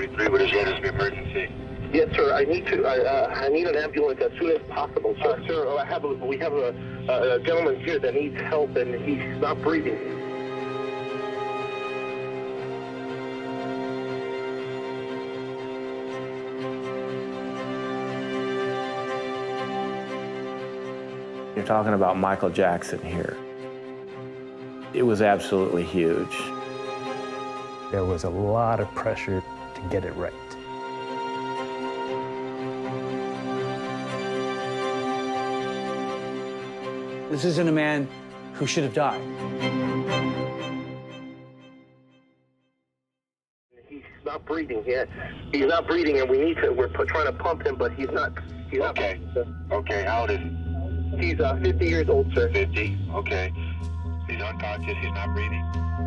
1033, what is your emergency? Yes, sir. I need an ambulance as soon as possible, sir. Sir, we have a gentleman here that needs help, and he's not breathing. You're talking about Michael Jackson here. It was absolutely huge. There was a lot of pressure to get it right. This isn't a man who should have died. He's not breathing yet. He's not breathing, and we're trying to pump him, but he's not. Okay. Okay, how old is he? He's 50 years old, sir. 50, okay. He's unconscious, he's not breathing?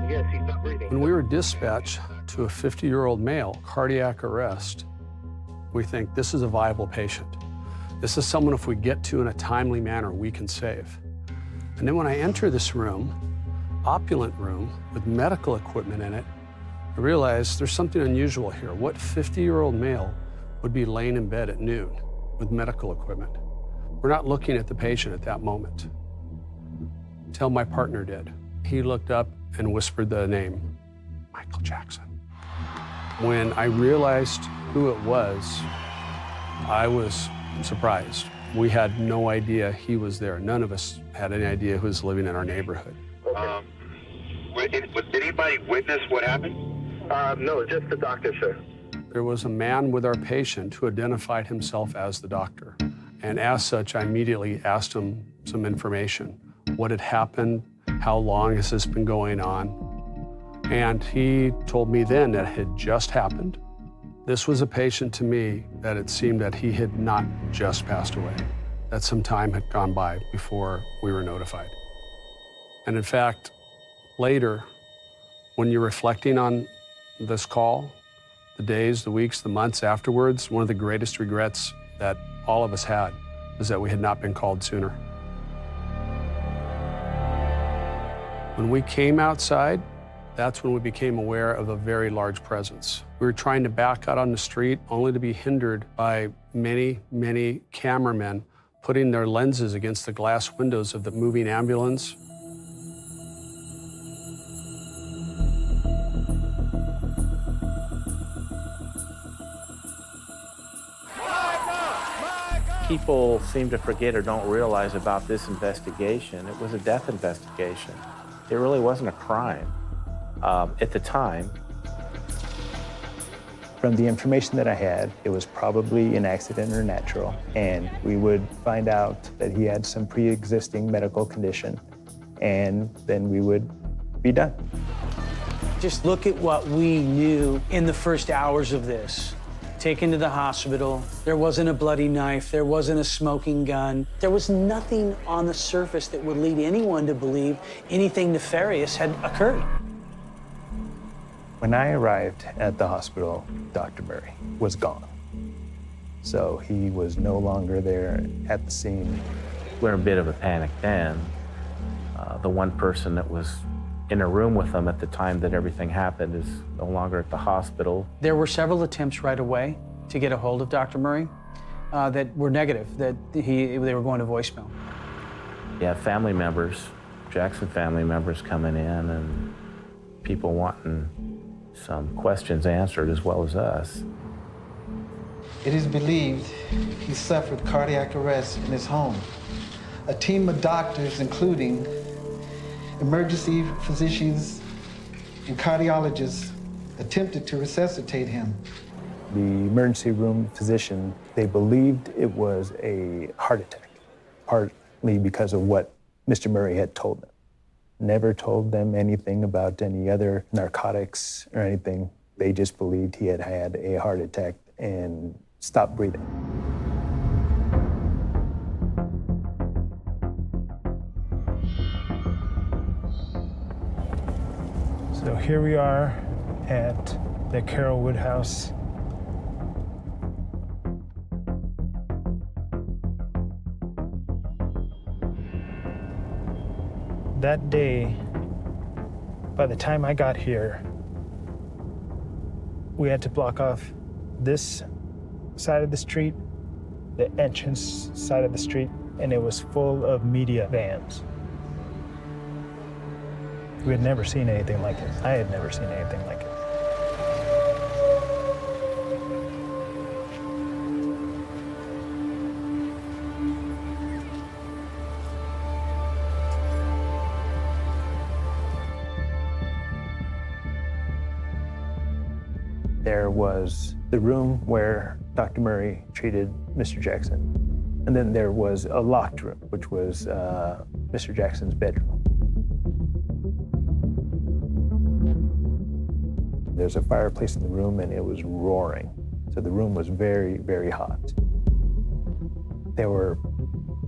Yes, he's not breathing. When we were dispatched to a 50-year-old male, cardiac arrest, we think this is a viable patient. This is someone, if we get to in a timely manner, we can save. And then when I enter this room, opulent room with medical equipment in it, I realize there's something unusual here. What 50-year-old male would be laying in bed at noon with medical equipment? We're not looking at the patient at that moment, until my partner did. He looked up and whispered the name, Michael Jackson. When I realized who it was, I was surprised. We had no idea he was there. None of us had any idea who was living in our neighborhood. Did anybody witness what happened? No, just the doctor, sir. There was a man with our patient who identified himself as the doctor. And as such, I immediately asked him some information. What had happened? How long has this been going on? And he told me then that it had just happened. This was a patient to me that it seemed that he had not just passed away, that some time had gone by before we were notified. And in fact, later, when you're reflecting on this call, the days, the weeks, the months afterwards, one of the greatest regrets that all of us had was that we had not been called sooner. When we came outside, that's when we became aware of a very large presence. We were trying to back out on the street only to be hindered by many, many cameramen putting their lenses against the glass windows of the moving ambulance. People seem to forget or don't realize about this investigation. It was a death investigation. It really wasn't a crime at the time. From the information that I had, it was probably an accident or natural, and we would find out that he had some pre-existing medical condition, and then we would be done. Just look at what we knew in the first hours of this. Taken to the hospital, there wasn't a bloody knife, there wasn't a smoking gun. There was nothing on the surface that would lead anyone to believe anything nefarious had occurred. When I arrived at the hospital, Dr. Murray was gone. So he was no longer there at the scene. We're in a bit of a panic then. The one person that was in a room with them at the time that everything happened is no longer at the hospital. There were several attempts right away to get a hold of Dr. Murray that were negative, that they were going to voicemail. Yeah, family members, Jackson family members coming in and people wanting some questions answered as well as us. It is believed he suffered cardiac arrest in his home. A team of doctors, including emergency physicians and cardiologists, attempted to resuscitate him. The emergency room physician, they believed it was a heart attack, partly because of what Mr. Murray had told them. Never told them anything about any other narcotics or anything. They just believed he had had a heart attack and stopped breathing. So here we are at the Carrollwood house. That day, by the time I got here, We had to block off this side of the street, the entrance side of the street, and it was full of media vans. We had never seen anything like it. I had never seen anything like it. There was the room where Dr. Murray treated Mr. Jackson. And then there was a locked room, which was Mr. Jackson's bedroom. There's a fireplace in the room and it was roaring. So the room was very, very hot. There were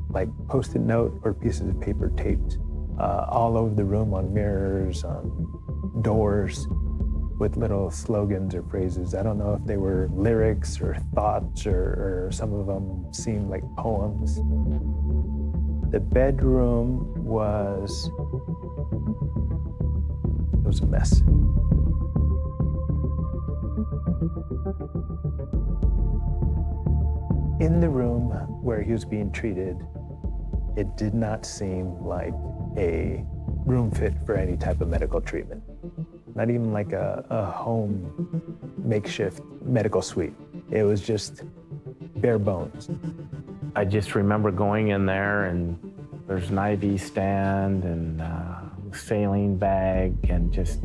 like Post-it note or pieces of paper taped all over the room, on mirrors, on doors, with little slogans or phrases. I don't know if they were lyrics or thoughts, or some of them seemed like poems. The bedroom was a mess. In the room where he was being treated, it did not seem like a room fit for any type of medical treatment. Not even like a home makeshift medical suite. It was just bare bones. I just remember going in there and there's an IV stand and a saline bag and just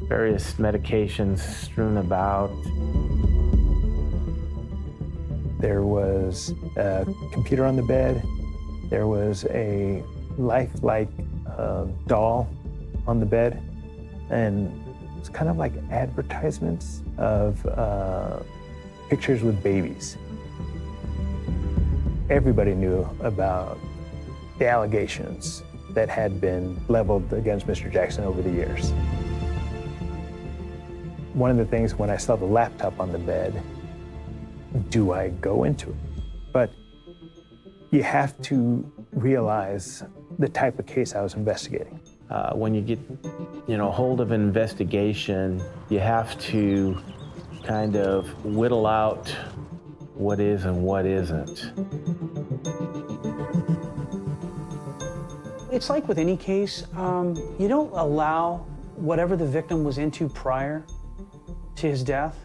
various medications strewn about. There was a computer on the bed. There was a lifelike doll on the bed. And it's kind of like advertisements of pictures with babies. Everybody knew about the allegations that had been leveled against Mr. Jackson over the years. One of the things when I saw the laptop on the bed, do I go into it? But you have to realize the type of case I was investigating. When you get, hold of an investigation, you have to kind of whittle out what is and what isn't. It's like with any case, you don't allow whatever the victim was into prior to his death.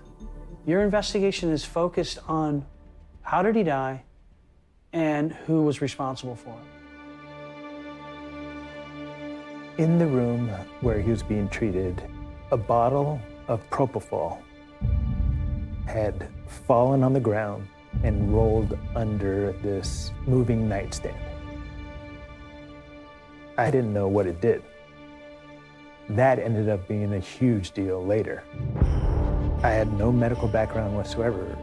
Your investigation is focused on how did he die and who was responsible for it. In the room where he was being treated, a bottle of Propofol had fallen on the ground and rolled under this moving nightstand. I didn't know what it did. That ended up being a huge deal later. I had no medical background whatsoever.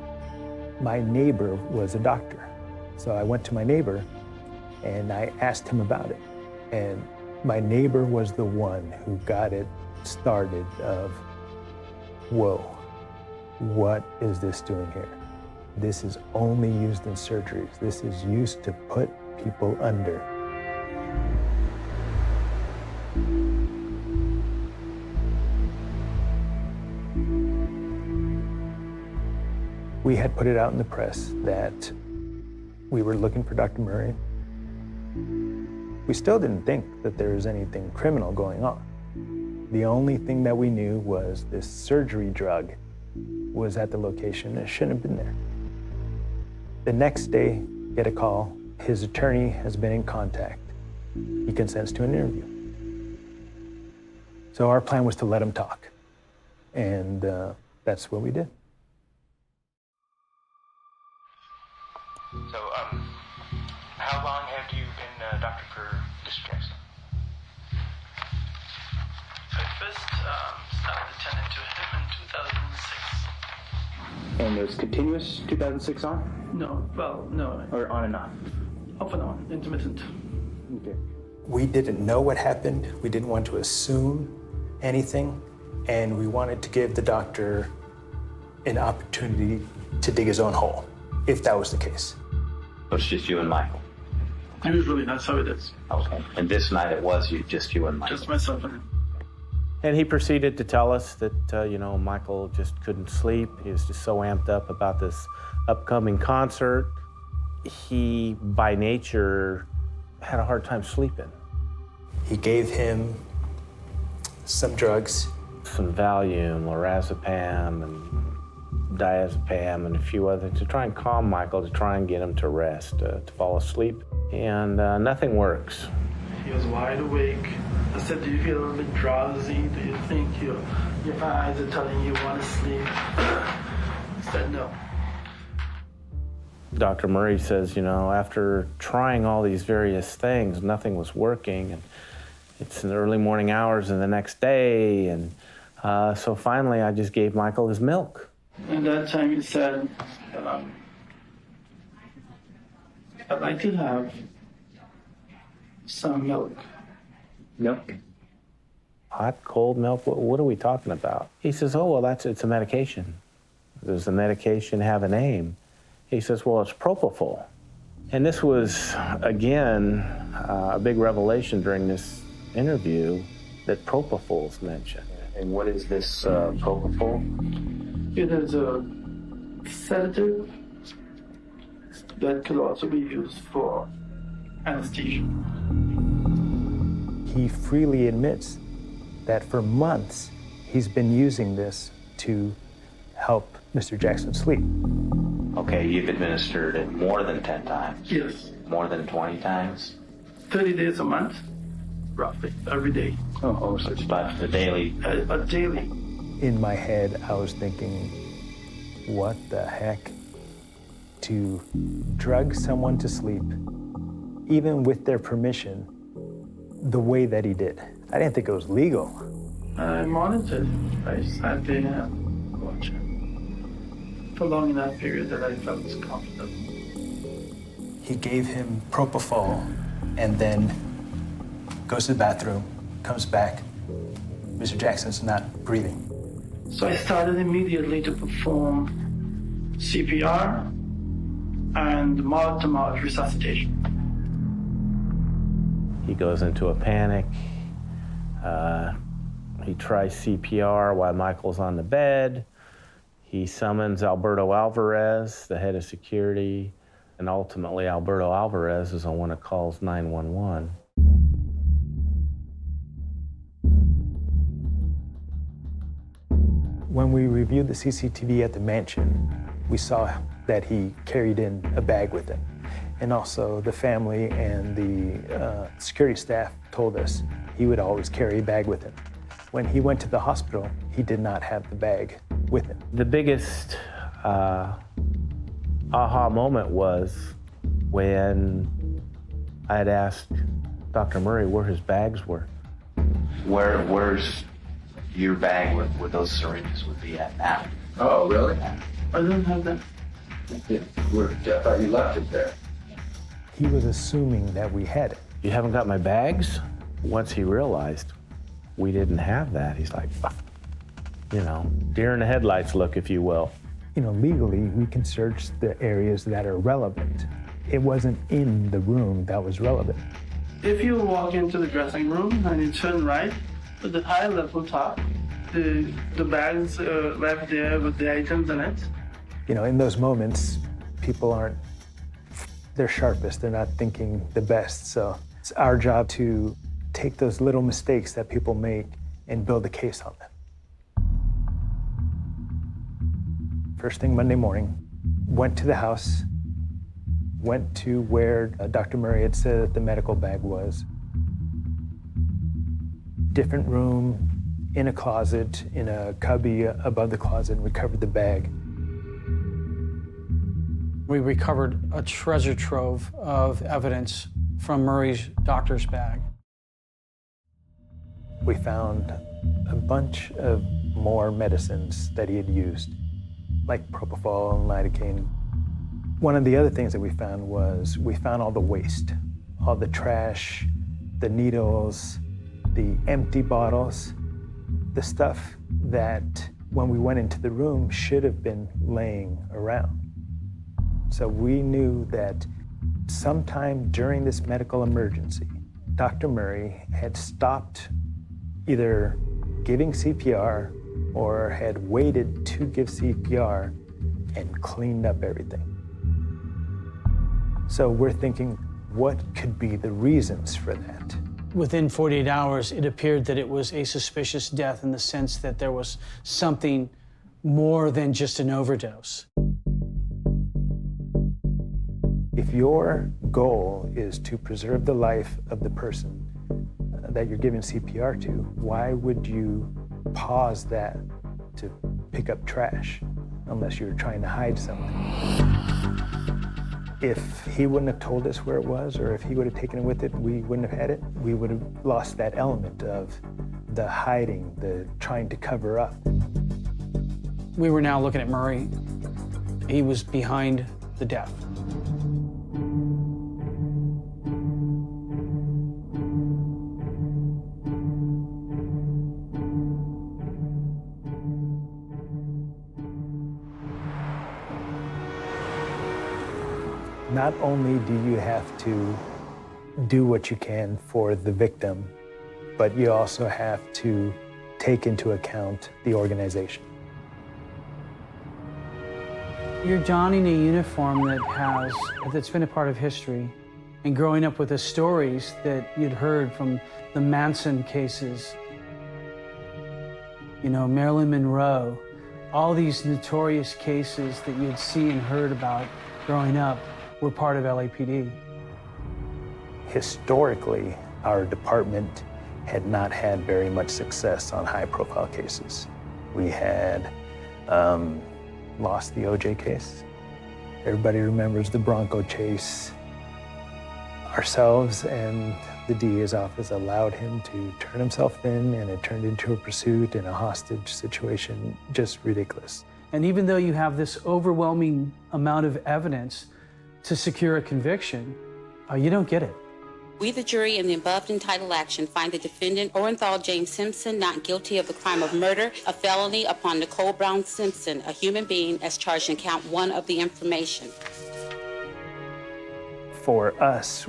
My neighbor was a doctor. So I went to my neighbor and I asked him about it. And my neighbor was the one who got it started of, whoa, what is this doing here? This is only used in surgeries. This is used to put people under. We had put it out in the press that we were looking for Dr. Murray. We still didn't think that there was anything criminal going on. The only thing that we knew was this surgery drug was at the location and it shouldn't have been there. The next day, get a call. His attorney has been in contact. He consents to an interview. So our plan was to let him talk. And that's what we did. So, how long have you been a doctor for Mr. Jackson? I first started attending to him in 2006. And it was continuous 2006 on? No, well, no. Or on and off? Off and on, intermittent. Okay. We didn't know what happened. We didn't want to assume anything. And we wanted to give the doctor an opportunity to dig his own hole, if that was the case. So it's just you and Michael? Usually, that's how it is. Okay. And this night it was just you and Michael? Just myself and him. And he proceeded to tell us that, Michael just couldn't sleep. He was just so amped up about this upcoming concert. He, by nature, had a hard time sleeping. He gave him some drugs. Some Valium, lorazepam, and diazepam, and a few others to try and calm Michael, to try and get him to rest, to fall asleep. And nothing works. He was wide awake. I said, do you feel a little bit drowsy? Do you think your eyes are telling you want to sleep? He said no. Dr. Murray says, after trying all these various things, nothing was working. And it's in the early morning hours of the next day. And so finally, I just gave Michael his milk. At that time, he said, I'd like to have some milk. Milk? Hot, cold milk? What are we talking about? He says, oh, well, it's a medication. Does the medication have a name? He says, well, it's Propofol. And this was, again, a big revelation during this interview that Propofol's mentioned. And what is this Propofol? It is a sedative that could also be used for anesthesia. He freely admits that for months he's been using this to help Mr. Jackson sleep. Okay, you've administered it more than 10 times? Yes. More than 20 times? 30 days a month, roughly, every day. Oh, so it's about a daily? Daily. In my head, I was thinking, what the heck? To drug someone to sleep, even with their permission, the way that he did. I didn't think it was legal. I monitored. I sat there and watched it for long enough period that I felt comfortable. He gave him Propofol and then goes to the bathroom, comes back. Mr. Jackson's not breathing. So I started immediately to perform CPR and mouth-to-mouth resuscitation. He goes into a panic. He tries CPR while Michael's on the bed. He summons Alberto Alvarez, the head of security, and ultimately Alberto Alvarez is the one that calls 911. When we reviewed the CCTV at the mansion, we saw that he carried in a bag with him. And also the family and the security staff told us he would always carry a bag with him. When he went to the hospital, he did not have the bag with him. The biggest aha moment was when I had asked Dr. Murray where his bags were. Where's your bag where those syringes would be at now? Oh, really? I don't have them. I thought you left it there. He was assuming that we had it. You haven't got my bags? Once he realized we didn't have that, he's like, deer in the headlights look, if you will. Legally, we can search the areas that are relevant. It wasn't in the room that was relevant. If you walk into the dressing room and you turn right, at the high level top, the bags are left there with the items in it. In those moments, people aren't their sharpest. They're not thinking the best. So it's our job to take those little mistakes that people make and build a case on them. First thing Monday morning, went to the house, went to where Dr. Murray had said that the medical bag was. Different room, in a closet, in a cubby above the closet, and recovered the bag. We recovered a treasure trove of evidence from Murray's doctor's bag. We found a bunch of more medicines that he had used, like Propofol and lidocaine. One of the other things that we found was we found all the waste, all the trash, the needles, the empty bottles, the stuff that when we went into the room should have been laying around. So we knew that sometime during this medical emergency, Dr. Murray had stopped either giving CPR or had waited to give CPR and cleaned up everything. So we're thinking, what could be the reasons for that? Within 48 hours, it appeared that it was a suspicious death in the sense that there was something more than just an overdose. If your goal is to preserve the life of the person that you're giving CPR to, why would you pause that to pick up trash unless you're trying to hide something? If he wouldn't have told us where it was, or if he would have taken it with it, we wouldn't have had it. We would have lost that element of the hiding, the trying to cover up. We were now looking at Murray. He was behind the death. Not only do you have to do what you can for the victim, but you also have to take into account the organization. You're donning a uniform that's been a part of history, and growing up with the stories that you'd heard from the Manson cases, you know, Marilyn Monroe, all these notorious cases that you'd see and heard about growing up were part of LAPD. Historically, our department had not had very much success on high-profile cases. We had lost the OJ case. Everybody remembers the Bronco chase. Ourselves and the DA's office allowed him to turn himself in, and it turned into a pursuit and a hostage situation, just ridiculous. And even though you have this overwhelming amount of evidence to secure a conviction, you don't get it. We, the jury, in the above entitled action, find the defendant, Orenthal James Simpson, not guilty of the crime of murder, a felony upon Nicole Brown Simpson, a human being, as charged in count 1 of the information. For us,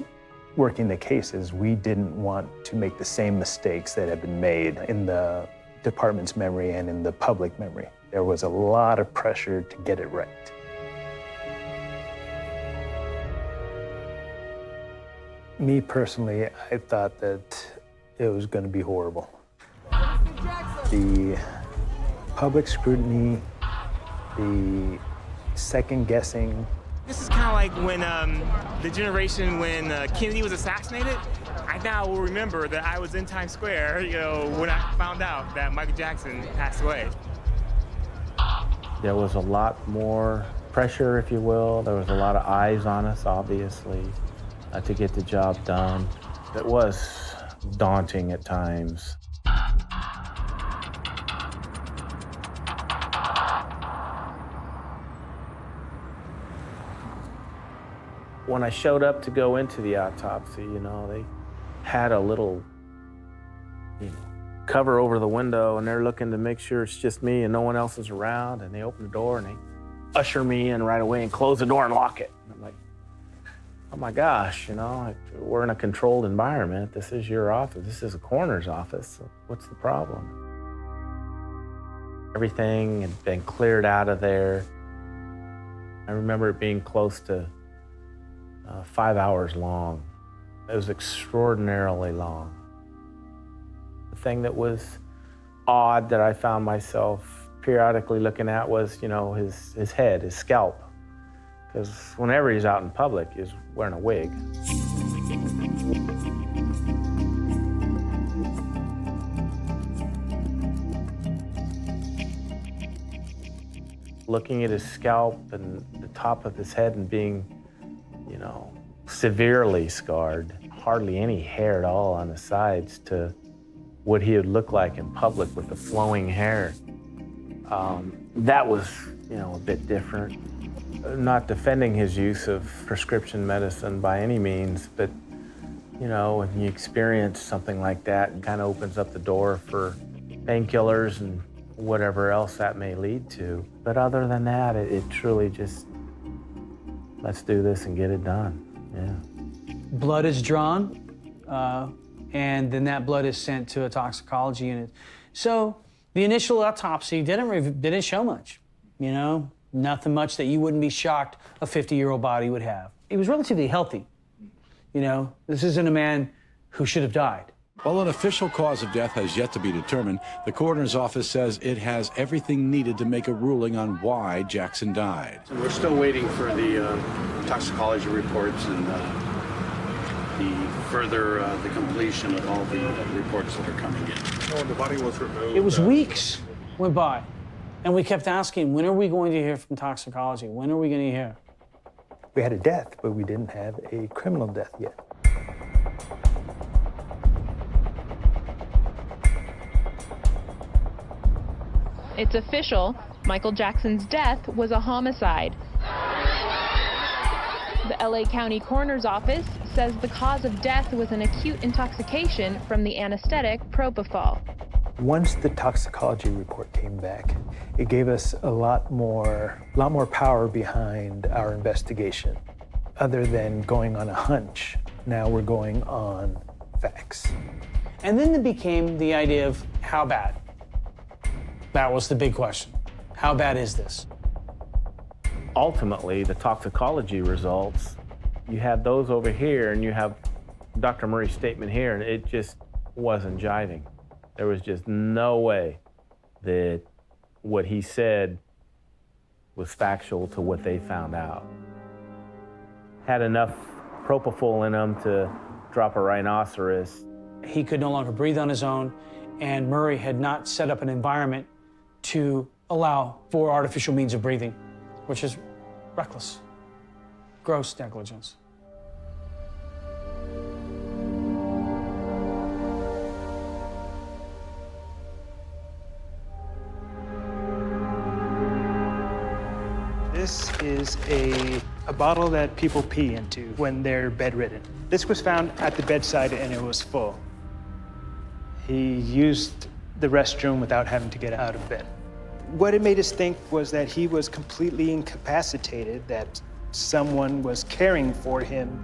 working the cases, we didn't want to make the same mistakes that had been made in the department's memory and in the public memory. There was a lot of pressure to get it right. Me personally, I thought that it was going to be horrible. The public scrutiny, the second guessing. This is kind of like when the generation when Kennedy was assassinated. I now will remember that I was in Times Square, you know, when I found out that Michael Jackson passed away. There was a lot more pressure, if you will. There was a lot of eyes on us, obviously, to get the job done. It was daunting at times. When I showed up to go into the autopsy, you know, they had a little cover over the window, and they're looking to make sure it's just me and no one else is around, and they open the door and they usher me in right away and close the door and lock it. And I'm like, oh my gosh, you know, we're in a controlled environment. This is your office. This is a coroner's office. So what's the problem? Everything had been cleared out of there. I remember it being close to 5 hours long. It was extraordinarily long. The thing that was odd that I found myself periodically looking at was, you know, his head, his scalp. Because whenever he's out in public, he's wearing a wig. Looking at his scalp and the top of his head and being, you know, severely scarred, hardly any hair at all on the sides, to what he would look like in public with the flowing hair. That was, you know, a bit different. Not defending his use of prescription medicine by any means, but, you know, when you experience something like that, it kind of opens up the door for painkillers and whatever else that may lead to. But other than that, it truly just, let's do this and get it done, yeah. Blood is drawn, and then that blood is sent to a toxicology unit. So the initial autopsy didn't show much, you know, nothing much that you wouldn't be shocked a 50-year-old body would have. He was relatively healthy. You know, this isn't a man who should have died. While an official cause of death has yet to be determined, the coroner's office says it has everything needed to make a ruling on why Jackson died. We're still waiting for the toxicology reports and the completion of all the reports that are coming in. When the body was removed, It was weeks went by, and we kept asking, when are we going to hear from toxicology? When are we going to hear? We had a death, but we didn't have a criminal death yet. It's official. Michael Jackson's death was a homicide. The LA County Coroner's Office says the cause of death was an acute intoxication from the anesthetic Propofol. Once the toxicology report came back, it gave us a lot more power behind our investigation. Other than going on a hunch, now we're going on facts. And then it became the idea of how bad. That was the big question. How bad is this? Ultimately, the toxicology results, you had those over here and you have Dr. Murray's statement here, and it just wasn't jiving. There was just no way that what he said was factual to what they found out. Had enough propofol in him to drop a rhinoceros. He could no longer breathe on his own, and Murray had not set up an environment to allow for artificial means of breathing, which is reckless, gross negligence. This is a bottle that people pee into when they're bedridden. This was found at the bedside and it was full. He used the restroom without having to get out of bed. What it made us think was that he was completely incapacitated, that someone was caring for him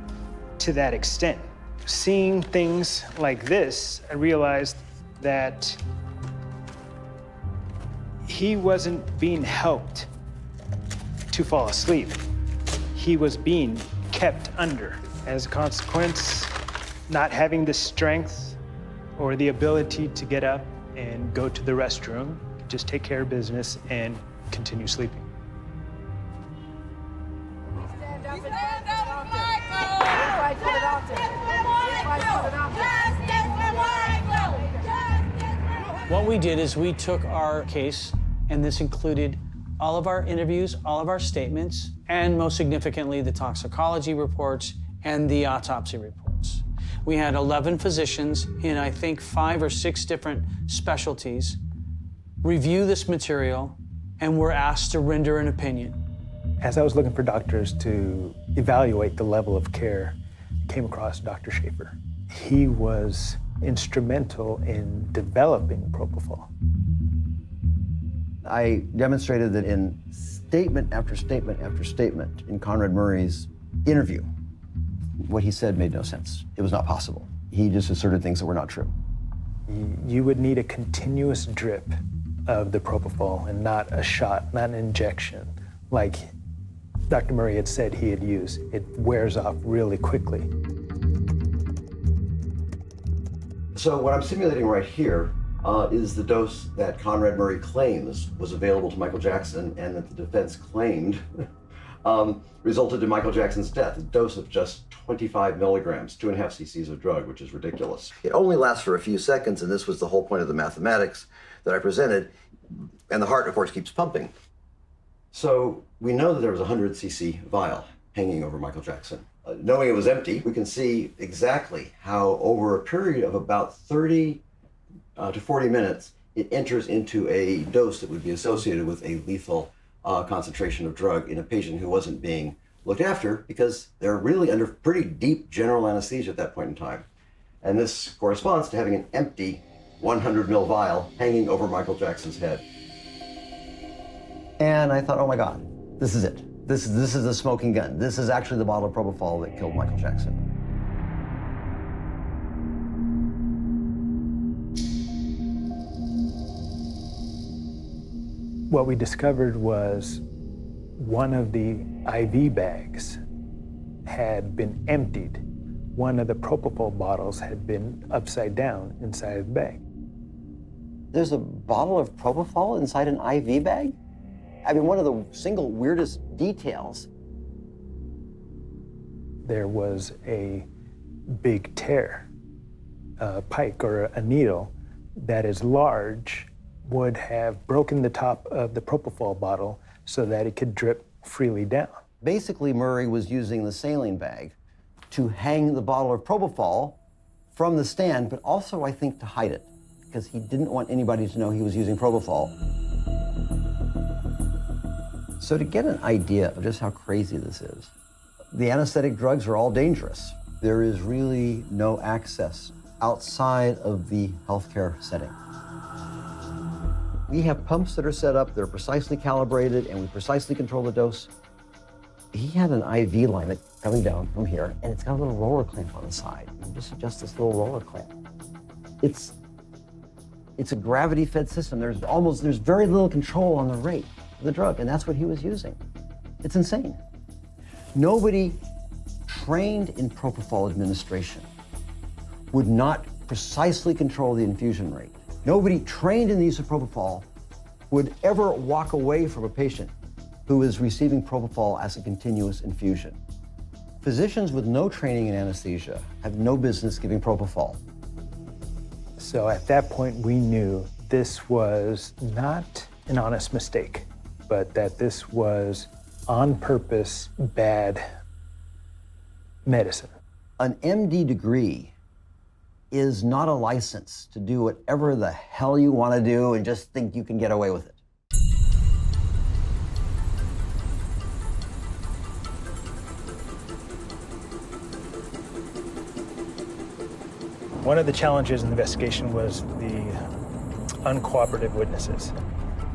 to that extent. Seeing things like this, I realized that he wasn't being helped to fall asleep. He was being kept under. As a consequence, not having the strength or the ability to get up and go to the restroom, just take care of business and continue sleeping. What we did is we took our case, and this included all of our interviews, all of our statements, and most significantly, the toxicology reports and the autopsy reports. We had 11 physicians in, I think, 5 or 6 different specialties review this material, and were asked to render an opinion. As I was looking for doctors to evaluate the level of care, I came across Dr. Schaefer. He was instrumental in developing Propofol. I demonstrated that in statement after statement after statement in Conrad Murray's interview, what he said made no sense. It was not possible. He just asserted things that were not true. You would need a continuous drip of the Propofol and not a shot, not an injection, like Dr. Murray had said he had used. It wears off really quickly. So what I'm simulating right here is the dose that Conrad Murray claims was available to Michael Jackson and that the defense claimed resulted in Michael Jackson's death, a dose of just 25 milligrams, 2.5 cc's of drug, which is ridiculous. It only lasts for a few seconds, and this was the whole point of the mathematics that I presented, and the heart, of course, keeps pumping. So we know that there was a 100 cc vial hanging over Michael Jackson. Knowing it was empty, we can see exactly how over a period of about 30 to 40 minutes, it enters into a dose that would be associated with a lethal concentration of drug in a patient who wasn't being looked after because they're really under pretty deep general anesthesia at that point in time. And this corresponds to having an empty 100 ml vial hanging over Michael Jackson's head. And I thought, oh my God, this is it. This is the smoking gun. This is actually the bottle of Propofol that killed Michael Jackson. What we discovered was one of the IV bags had been emptied. One of the Propofol bottles had been upside down inside of the bag. There's a bottle of Propofol inside an IV bag? I mean, one of the single weirdest details. There was a big tear, a pike or a needle that is large would have broken the top of the Propofol bottle so that it could drip freely down. Basically, Murray was using the saline bag to hang the bottle of Propofol from the stand, but also, I think, to hide it, because he didn't want anybody to know he was using Propofol. So to get an idea of just how crazy this is, the anesthetic drugs are all dangerous. There is really no access outside of the healthcare setting. We have pumps that are set up, they're precisely calibrated, and we precisely control the dose. He had an IV line that coming down from here, and it's got a little roller clamp on the side. You just adjust this little roller clamp. It's a gravity-fed system. There's very little control on the rate of the drug, and that's what he was using. It's insane. Nobody trained in propofol administration would not precisely control the infusion rate. Nobody trained in the use of propofol would ever walk away from a patient who is receiving propofol as a continuous infusion. Physicians with no training in anesthesia have no business giving propofol. So at that point, we knew this was not an honest mistake, but that this was on purpose bad medicine. An MD degree is not a license to do whatever the hell you want to do and just think you can get away with it. One of the challenges in the investigation was the uncooperative witnesses.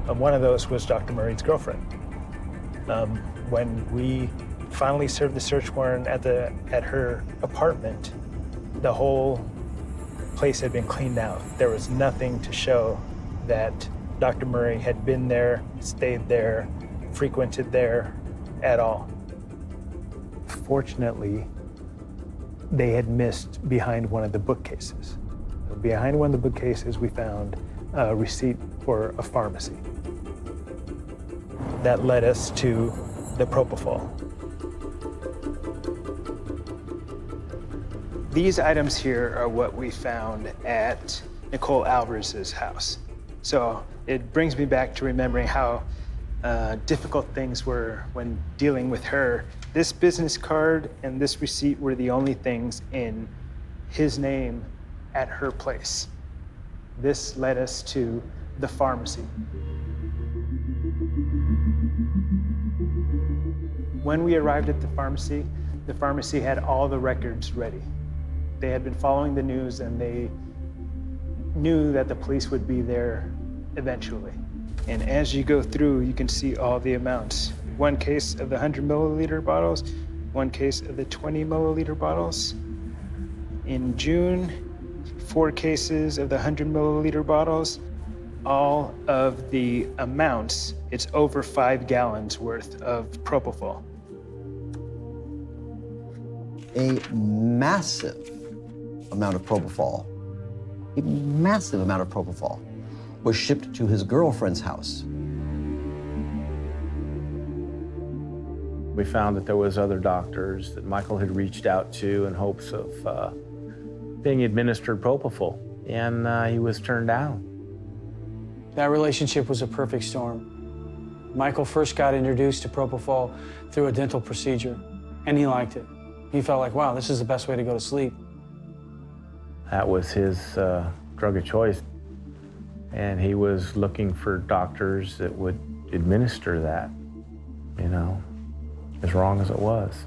One of those was Dr. Murray's girlfriend. When we finally served the search warrant at her apartment, the whole place had been cleaned out. There was nothing to show that Dr. Murray had been there, stayed there, frequented there at all. Fortunately, they had missed behind one of the bookcases. Behind one of the bookcases, we found a receipt for a pharmacy. That led us to the Propofol. These items here are what we found at Nicole Alvarez's house. So it brings me back to remembering how difficult things were when dealing with her. This business card and this receipt were the only things in his name at her place. This led us to the pharmacy. When we arrived at the pharmacy had all the records ready. They had been following the news and they knew that the police would be there eventually. And as you go through, you can see all the amounts. One case of the 100 milliliter bottles, one case of the 20 milliliter bottles. In June, 4 cases of the 100 milliliter bottles. All of the amounts, it's over 5 gallons worth of Propofol. A massive amount of Propofol, was shipped to his girlfriend's house. We found that there was other doctors that Michael had reached out to in hopes of being administered Propofol, and he was turned down. That relationship was a perfect storm. Michael first got introduced to Propofol through a dental procedure, and he liked it. He felt like, wow, this is the best way to go to sleep. That was his drug of choice, and he was looking for doctors that would administer that, you know, as wrong as it was.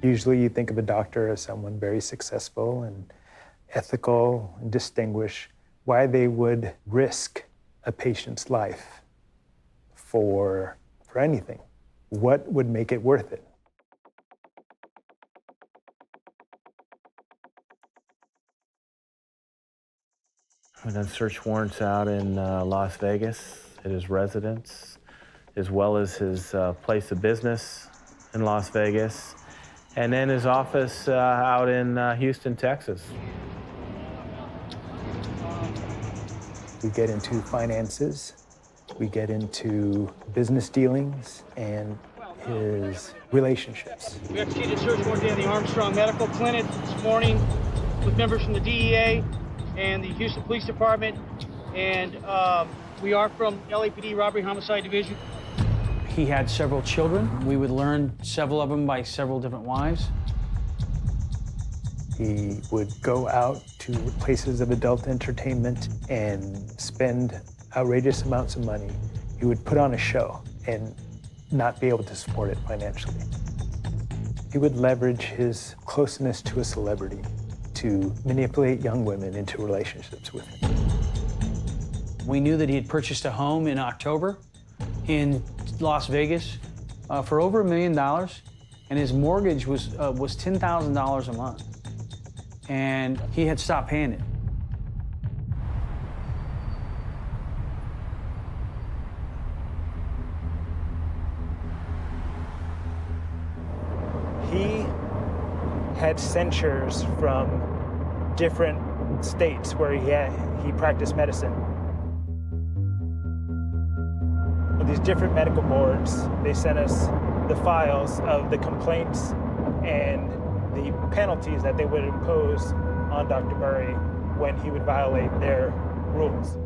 Usually you think of a doctor as someone very successful and ethical and distinguished. Why they would risk a patient's life for anything. What would make it worth it? and then search warrants out in Las Vegas at his residence, as well as his place of business in Las Vegas, and then his office out in Houston, Texas. We get into finances, we get into business dealings, and his relationships. We executed a search warrant in the Armstrong Medical Clinic this morning with members from the DEA and the Houston Police Department, and we are from LAPD Robbery Homicide Division. He had several children. We would learn several of them by several different wives. He would go out to places of adult entertainment and spend outrageous amounts of money. He would put on a show and not be able to support it financially. He would leverage his closeness to a celebrity to manipulate young women into relationships with him. We knew that he had purchased a home in October in Las Vegas for over $1 million, and his mortgage was $10,000 a month. And he had stopped paying it. He had censures from different states where he practiced medicine. With these different medical boards, they sent us the files of the complaints and the penalties that they would impose on Dr. Murray when he would violate their rules.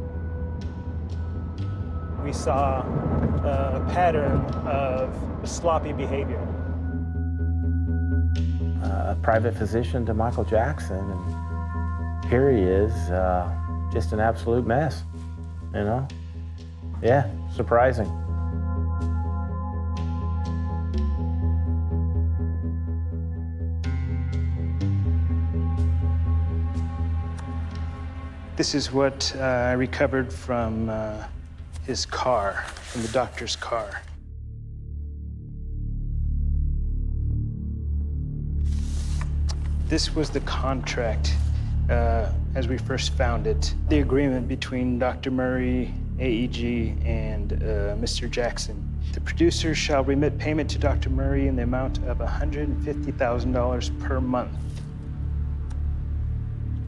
We saw a pattern of sloppy behavior. A private physician to Michael Jackson, and here he is, just an absolute mess, you know? Yeah, surprising. This is what I recovered from his car, from the doctor's car. This was the contract as we first found it. The agreement between Dr. Murray, AEG, and Mr. Jackson. The producer shall remit payment to Dr. Murray in the amount of $150,000 per month.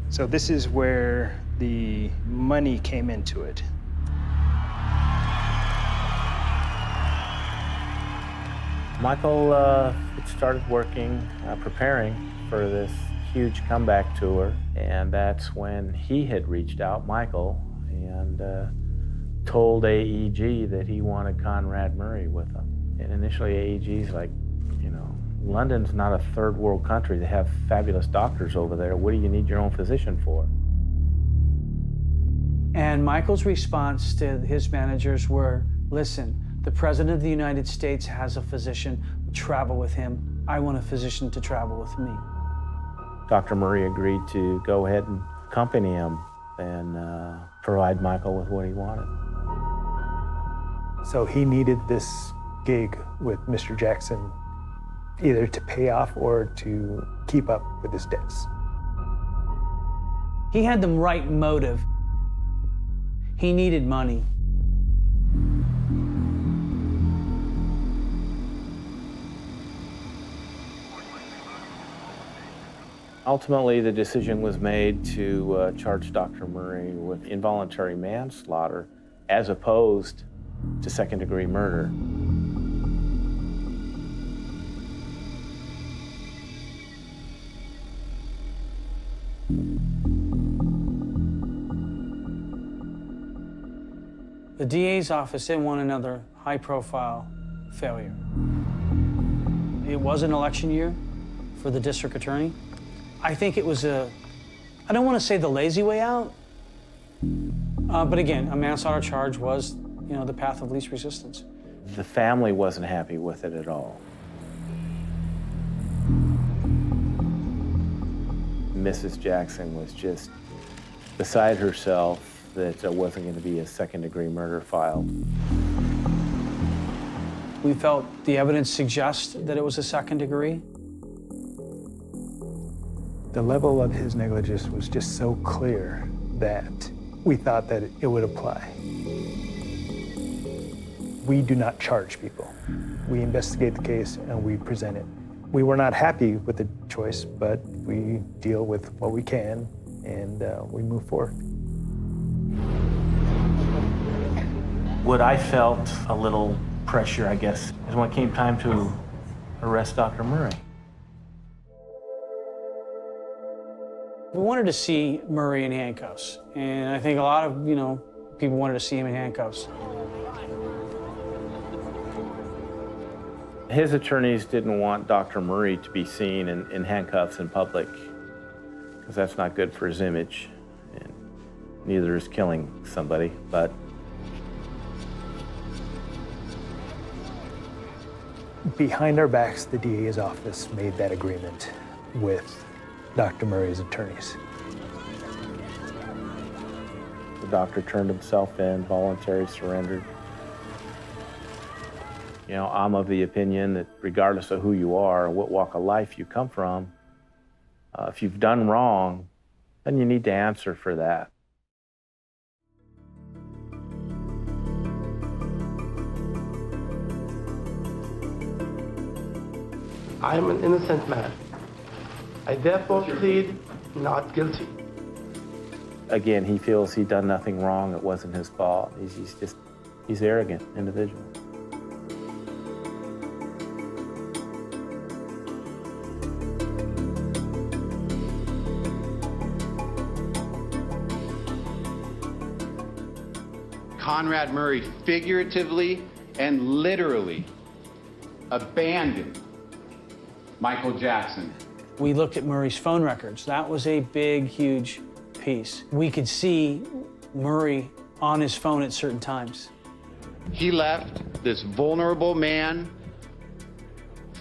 So this is where the money came into it. Michael started working, preparing for this huge comeback tour, and that's when he had reached out, Michael, and told AEG that he wanted Conrad Murray with him. And initially AEG's like, you know, London's not a third world country. They have fabulous doctors over there. What do you need your own physician for? And Michael's response to his managers were, listen, the President of the United States has a physician, travel with him. I want a physician to travel with me. Dr. Murray agreed to go ahead and accompany him and provide Michael with what he wanted. So he needed this gig with Mr. Jackson either to pay off or to keep up with his debts. He had the right motive. He needed money. Ultimately, the decision was made to charge Dr. Murray with involuntary manslaughter as opposed to second-degree murder. The DA's office didn't want another high-profile failure. It was an election year for the district attorney. I think it was I don't want to say the lazy way out, but again, a manslaughter charge was, you know, the path of least resistance. The family wasn't happy with it at all. Mrs. Jackson was just beside herself that there wasn't going to be a second-degree murder filed. We felt the evidence suggests that it was a second degree. The level of his negligence was just so clear that we thought that it would apply. We do not charge people. We investigate the case and we present it. We were not happy with the choice, but we deal with what we can and we move forward. What I felt a little pressure, I guess, is when it came time to arrest Dr. Murray. We wanted to see Murray in handcuffs, and I think a lot of, people wanted to see him in handcuffs. His attorneys didn't want Dr. Murray to be seen in handcuffs in public, because that's not good for his image, and neither is killing somebody, but behind our backs, the DA's office made that agreement with Dr. Murray's attorneys. the doctor turned himself in, voluntarily surrendered. You know, I'm of the opinion that regardless of who you are, what walk of life you come from, if you've done wrong, then you need to answer for that. I am an innocent man. I therefore plead not guilty. Again, he feels he'd done nothing wrong. It wasn't his fault. He's an arrogant individual. Conrad Murray figuratively and literally abandoned Michael Jackson. We looked at Murray's phone records. That was a big, huge piece. We could see Murray on his phone at certain times. He left this vulnerable man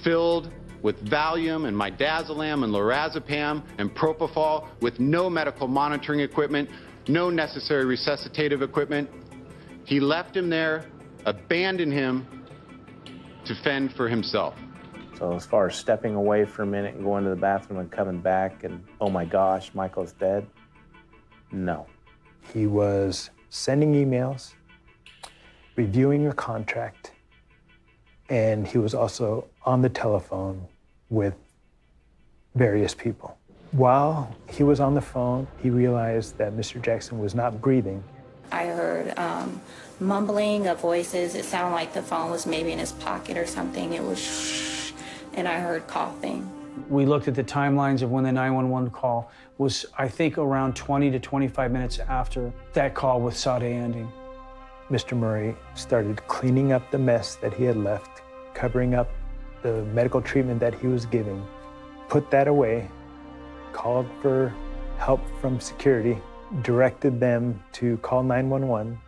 filled with Valium and midazolam and lorazepam and Propofol with no medical monitoring equipment, no necessary resuscitative equipment. He left him there, abandoned him to fend for himself. So as far as stepping away for a minute and going to the bathroom and coming back and, oh my gosh, Michael's dead, no. He was sending emails, reviewing a contract, and he was also on the telephone with various people. While he was on the phone, he realized that Mr. Jackson was not breathing. I heard mumbling of voices. It sounded like the phone was maybe in his pocket or something. It was shh, and I heard coughing. We looked at the timelines of when the 911 call was, I think, around 20 to 25 minutes after that call with Sade ending. Mr. Murray started cleaning up the mess that he had left, covering up the medical treatment that he was giving, put that away, called for help from security, directed them to call 911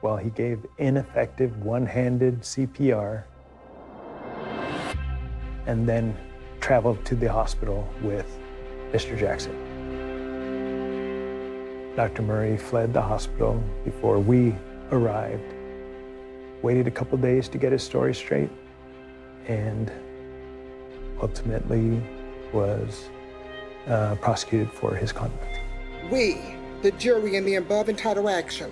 while he gave ineffective one-handed CPR, and then traveled to the hospital with Mr. Jackson. Dr. Murray fled the hospital before we arrived, waited a couple days to get his story straight, and ultimately was prosecuted for his conduct. We, the jury in the above entitled action,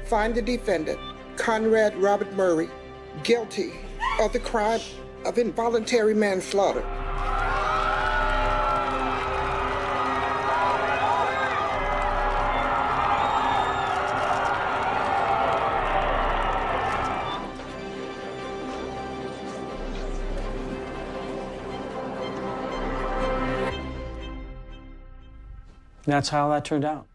find the defendant, Conrad Robert Murray, guilty of the crime of involuntary manslaughter. That's how that turned out.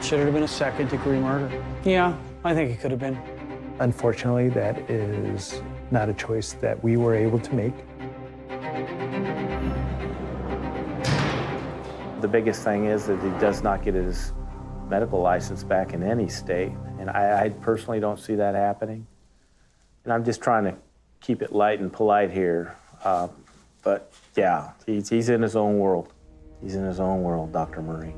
Should it have been a second-degree murder? Yeah, I think it could have been. Unfortunately, that is not a choice that we were able to make. The biggest thing is that he does not get his medical license back in any state, and I personally don't see that happening. And I'm just trying to keep it light and polite here, but yeah, he's in his own world. He's in his own world, Dr. Murray.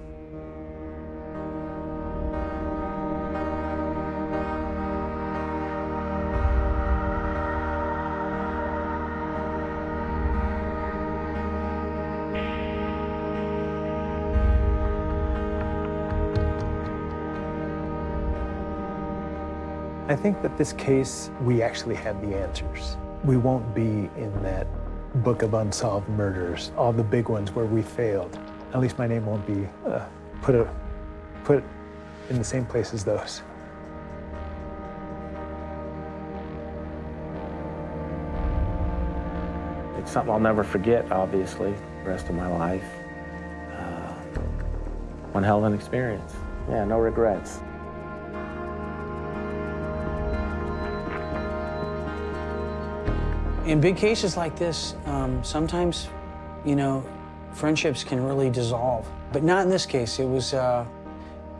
I think that this case, we actually have the answers. We won't be in that book of unsolved murders, all the big ones where we failed. At least my name won't be put in the same place as those. It's something I'll never forget, obviously, the rest of my life. One hell of an experience. Yeah, no regrets. In big cases like this, sometimes, you know, friendships can really dissolve. But not in this case. It was,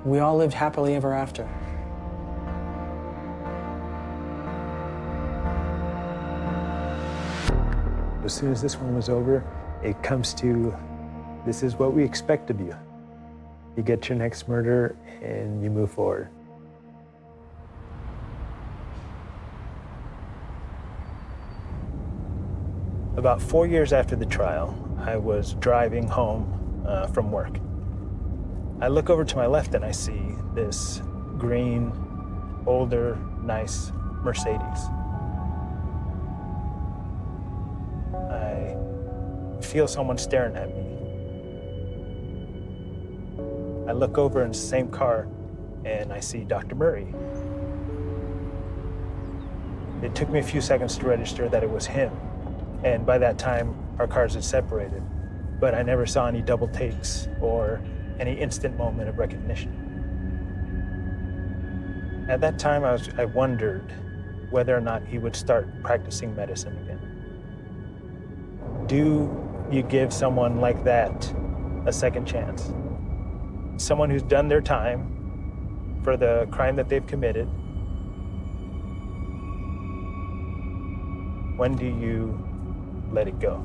we all lived happily ever after. As soon as this one was over, it comes to, this is what we expect of you. You get your next murder and you move forward. About 4 years after the trial, I was driving home from work. I look over to my left and I see this green, older, nice Mercedes. I feel someone staring at me. I look over in the same car and I see Dr. Murray. It took me a few seconds to register that it was him. And by that time, our cars had separated. But I never saw any double takes or any instant moment of recognition. At that time, I wondered whether or not he would start practicing medicine again. Do you give someone like that a second chance? Someone who's done their time for the crime that they've committed. When do you let it go?